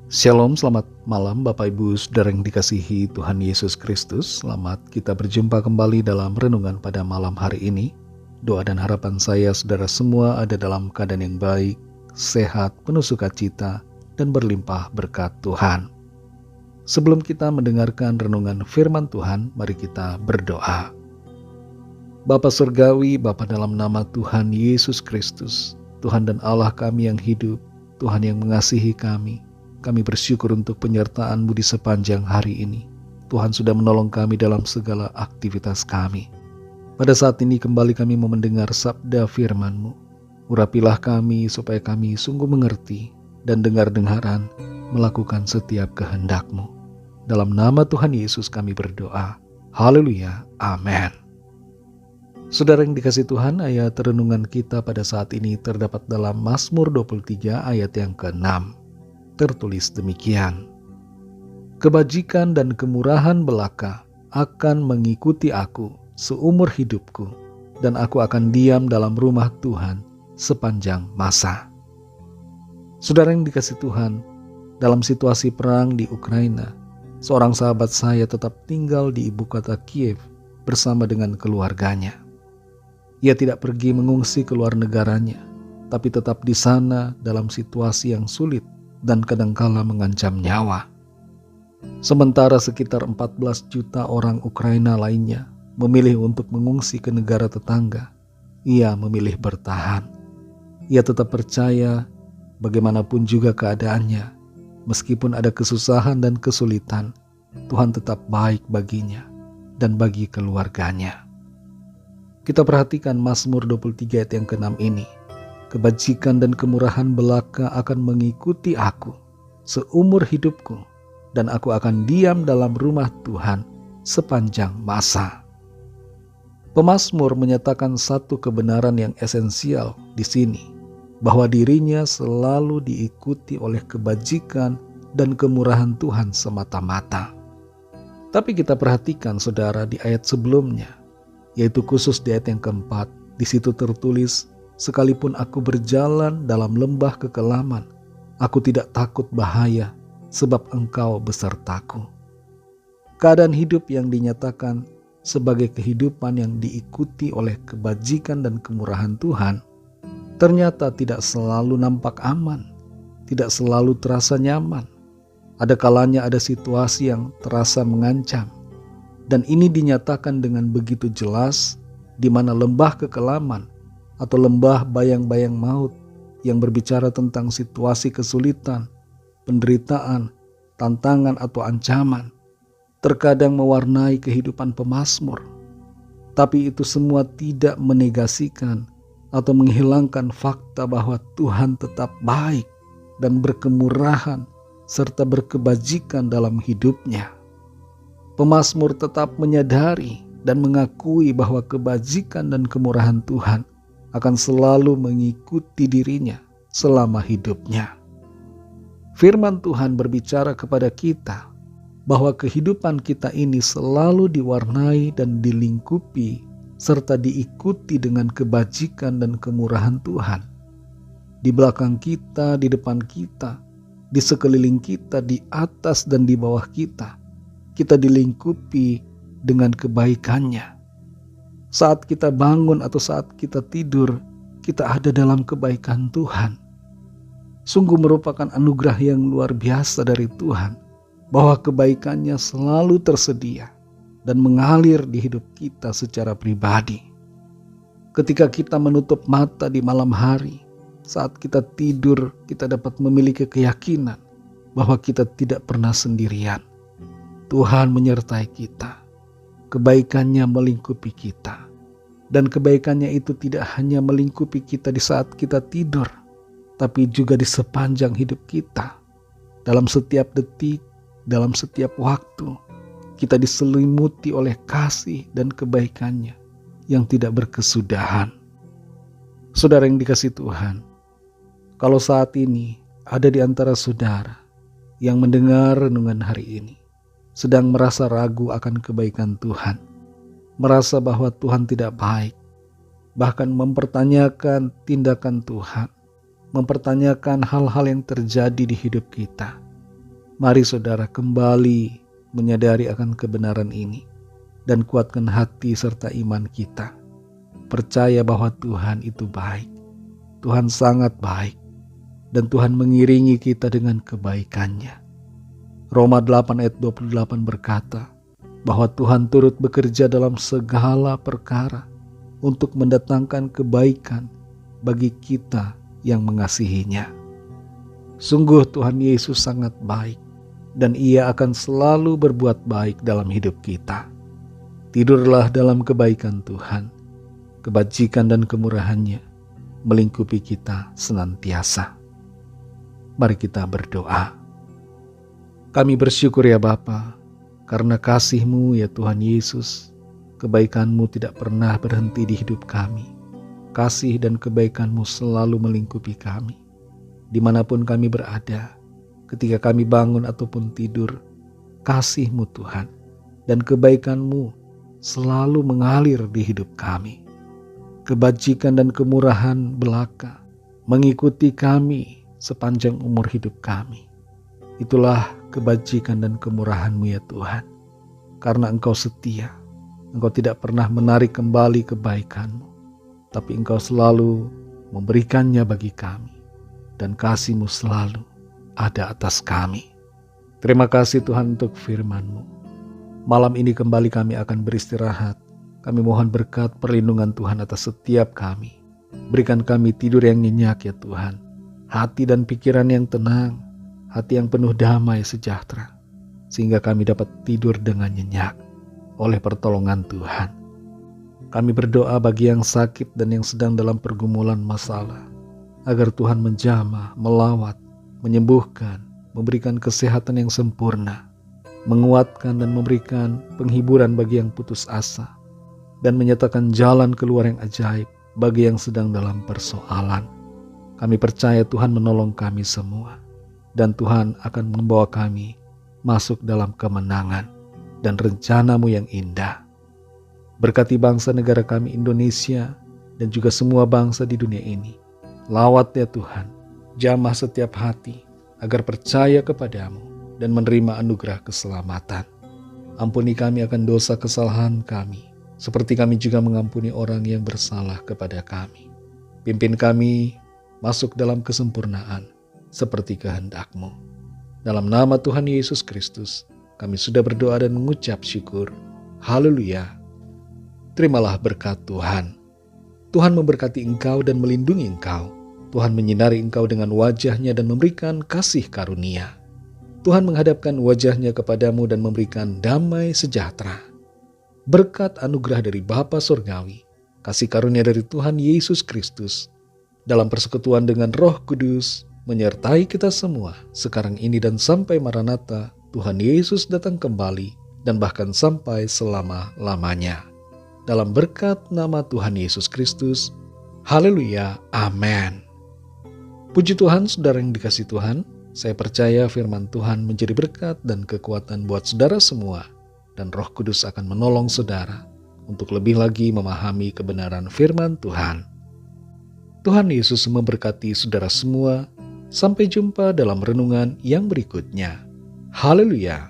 Shalom, selamat malam Bapak Ibu Saudara yang dikasihi Tuhan Yesus Kristus. Selamat kita berjumpa kembali dalam renungan pada malam hari ini. Doa dan harapan saya saudara semua ada dalam keadaan yang baik, sehat, penuh sukacita, dan berlimpah berkat Tuhan. Sebelum kita mendengarkan renungan firman Tuhan, mari kita berdoa. Bapa Surgawi, Bapa dalam nama Tuhan Yesus Kristus, Tuhan dan Allah kami yang hidup, Tuhan yang mengasihi kami bersyukur untuk penyertaan-Mu di sepanjang hari ini. Tuhan sudah menolong kami dalam segala aktivitas kami. Pada saat ini kembali kami mau mendengar sabda firman-Mu. Urapilah kami supaya kami sungguh mengerti dan dengar-dengaran melakukan setiap kehendak-Mu. Dalam nama Tuhan Yesus kami berdoa. Haleluya. Amin. Saudara yang dikasihi Tuhan, ayat renungan kita pada saat ini terdapat dalam Mazmur 23 ayat yang ke-6. Tertulis demikian, kebajikan dan kemurahan belaka akan mengikuti aku seumur hidupku, dan aku akan diam dalam rumah Tuhan sepanjang masa. Saudara yang dikasihi Tuhan, dalam situasi perang di Ukraina, seorang sahabat saya tetap tinggal di ibu kota Kiev bersama dengan keluarganya. Ia tidak pergi mengungsi ke luar negaranya, tapi tetap di sana dalam situasi yang sulit dan kadangkala mengancam nyawa. Sementara sekitar 14 juta orang Ukraina lainnya memilih untuk mengungsi ke negara tetangga, ia memilih bertahan. Ia tetap percaya bagaimanapun juga keadaannya, meskipun ada kesusahan dan kesulitan, Tuhan tetap baik baginya dan bagi keluarganya. Kita perhatikan Mazmur 23 ayat yang ke-6 ini. Kebajikan dan kemurahan belaka akan mengikuti aku seumur hidupku, dan aku akan diam dalam rumah Tuhan sepanjang masa. Pemazmur menyatakan satu kebenaran yang esensial di sini, bahwa dirinya selalu diikuti oleh kebajikan dan kemurahan Tuhan semata-mata. Tapi kita perhatikan saudara di ayat sebelumnya, yaitu khusus di ayat yang keempat, di situ tertulis, sekalipun aku berjalan dalam lembah kekelaman, aku tidak takut bahaya, sebab Engkau besertaku. Keadaan hidup yang dinyatakan sebagai kehidupan yang diikuti oleh kebajikan dan kemurahan Tuhan, ternyata tidak selalu nampak aman, tidak selalu terasa nyaman. Ada kalanya ada situasi yang terasa mengancam, dan ini dinyatakan dengan begitu jelas, di mana lembah kekelaman atau lembah bayang-bayang maut yang berbicara tentang situasi kesulitan, penderitaan, tantangan atau ancaman, terkadang mewarnai kehidupan pemazmur. Tapi itu semua tidak menegasikan atau menghilangkan fakta bahwa Tuhan tetap baik dan berkemurahan serta berkebajikan dalam hidupnya. Pemazmur tetap menyadari dan mengakui bahwa kebajikan dan kemurahan Tuhan akan selalu mengikuti dirinya selama hidupnya. Firman Tuhan berbicara kepada kita bahwa kehidupan kita ini selalu diwarnai dan dilingkupi serta diikuti dengan kebajikan dan kemurahan Tuhan. Di belakang kita, di depan kita, di sekeliling kita, di atas dan di bawah kita, kita dilingkupi dengan kebaikannya. Saat kita bangun atau saat kita tidur, kita ada dalam kebaikan Tuhan. Sungguh merupakan anugerah yang luar biasa dari Tuhan, bahwa kebaikannya selalu tersedia dan mengalir di hidup kita secara pribadi. Ketika kita menutup mata di malam hari, saat kita tidur, kita dapat memiliki keyakinan bahwa kita tidak pernah sendirian. Tuhan menyertai kita. Kebaikannya melingkupi kita. Dan kebaikannya itu tidak hanya melingkupi kita di saat kita tidur, tapi juga di sepanjang hidup kita. Dalam setiap detik, dalam setiap waktu, kita diselimuti oleh kasih dan kebaikannya yang tidak berkesudahan. Saudara yang dikasihi Tuhan, kalau saat ini ada di antara saudara yang mendengar renungan hari ini, sedang merasa ragu akan kebaikan Tuhan, merasa bahwa Tuhan tidak baik, bahkan mempertanyakan tindakan Tuhan, mempertanyakan hal-hal yang terjadi di hidup kita, Mari saudara kembali menyadari akan kebenaran ini dan kuatkan hati serta iman kita. Percaya bahwa Tuhan itu baik. Tuhan sangat baik dan Tuhan mengiringi kita dengan kebaikannya. Roma 8 ayat 28 berkata bahwa Tuhan turut bekerja dalam segala perkara untuk mendatangkan kebaikan bagi kita yang mengasihinya. Sungguh Tuhan Yesus sangat baik dan Ia akan selalu berbuat baik dalam hidup kita. Tidurlah dalam kebaikan Tuhan. Kebajikan dan kemurahan-Nya melingkupi kita senantiasa. Mari kita berdoa. Kami bersyukur ya Bapa, karena kasih-Mu ya Tuhan Yesus, kebaikan-Mu tidak pernah berhenti di hidup kami. Kasih dan kebaikan-Mu selalu melingkupi kami. Dimanapun kami berada, ketika kami bangun ataupun tidur, kasih-Mu Tuhan dan kebaikan-Mu selalu mengalir di hidup kami. Kebajikan dan kemurahan belaka mengikuti kami sepanjang umur hidup kami. Itulah kebajikan dan kemurahan-Mu ya Tuhan. Karena Engkau setia, Engkau tidak pernah menarik kembali kebaikan-Mu, tapi Engkau selalu memberikannya bagi kami, dan kasih-Mu selalu ada atas kami. Terima kasih Tuhan untuk firman-Mu. Malam ini kembali kami akan beristirahat. Kami mohon berkat perlindungan Tuhan atas setiap kami. Berikan kami tidur yang nyenyak ya Tuhan. Hati dan pikiran yang tenang. Hati yang penuh damai sejahtera. Sehingga kami dapat tidur dengan nyenyak oleh pertolongan Tuhan. Kami berdoa bagi yang sakit dan yang sedang dalam pergumulan masalah. Agar Tuhan menjamah, melawat, menyembuhkan, memberikan kesehatan yang sempurna. Menguatkan dan memberikan penghiburan bagi yang putus asa. Dan menyatakan jalan keluar yang ajaib bagi yang sedang dalam persoalan. Kami percaya Tuhan menolong kami semua. Dan Tuhan akan membawa kami masuk dalam kemenangan dan rencana-Mu yang indah. Berkati bangsa negara kami Indonesia dan juga semua bangsa di dunia ini. Lawat ya Tuhan, jamah setiap hati agar percaya kepadamu dan menerima anugerah keselamatan. Ampuni kami akan dosa kesalahan kami, seperti kami juga mengampuni orang yang bersalah kepada kami. Pimpin kami masuk dalam kesempurnaan seperti kehendak-Mu. Dalam nama Tuhan Yesus Kristus, kami sudah berdoa dan mengucap syukur. Haleluya. Terimalah berkat Tuhan. Tuhan memberkati engkau dan melindungi engkau. Tuhan menyinari engkau dengan wajah-Nya dan memberikan kasih karunia. Tuhan menghadapkan wajah-Nya kepadamu dan memberikan damai sejahtera. Berkat anugerah dari Bapa Surgawi, kasih karunia dari Tuhan Yesus Kristus, dalam persekutuan dengan Roh Kudus, menyertai kita semua, sekarang ini dan sampai Maranatha, Tuhan Yesus datang kembali, dan bahkan sampai selama-lamanya. Dalam berkat nama Tuhan Yesus Kristus, haleluya, amin. Puji Tuhan, saudara yang dikasihi Tuhan, saya percaya firman Tuhan menjadi berkat dan kekuatan buat saudara semua, dan Roh Kudus akan menolong saudara untuk lebih lagi memahami kebenaran firman Tuhan. Tuhan Yesus memberkati saudara semua. Sampai jumpa dalam renungan yang berikutnya. Haleluya.